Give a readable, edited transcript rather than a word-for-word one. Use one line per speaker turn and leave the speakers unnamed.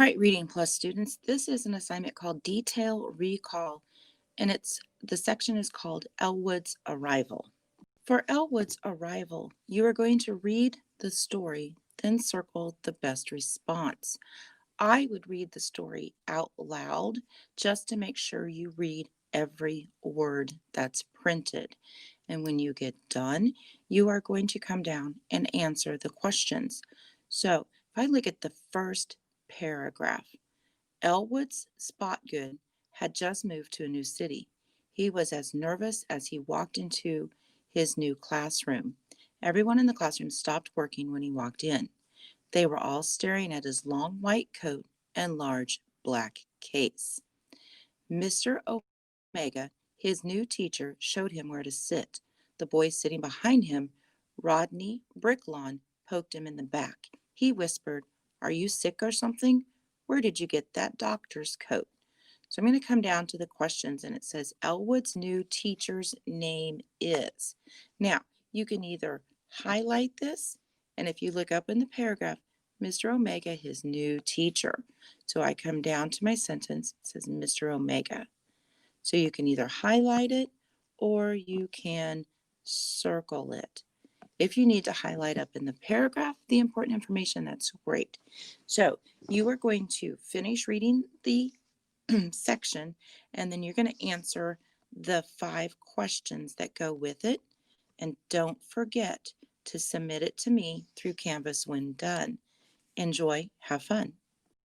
right, Reading Plus students, this is an assignment called Detail Recall, and the section is called Elwood's Arrival. For Elwood's Arrival, you are going to read the story, then circle the best response. I would read the story out loud just to make sure you read every word that's printed. And when you get done, you are going to come down and answer the questions. So if I look at the first paragraph, Elwood's Spotgood had just moved to a new city. He was as nervous as he walked into his new classroom. Everyone in the classroom stopped working when he walked in. They were all staring at his long white coat and large black case. Mr. Omega, his new teacher, showed him where to sit. The boy sitting behind him, Rodney Bricklawn, poked him in the back. He whispered, "Are you sick or something? Where did you get that doctor's coat?" So I'm going to come down to the questions, and it says Elwood's new teacher's name is. Now, you can either highlight this, and if you look up in the paragraph, Mr. Omega, his new teacher. So I come down to my sentence, it says Mr. Omega. So you can either highlight it or you can circle it. If you need to highlight up in the paragraph the important information, that's great. So you are going to finish reading the section, and then you're going to answer the 5 questions that go with it. And don't forget to submit it to me through Canvas when done. Enjoy, have fun.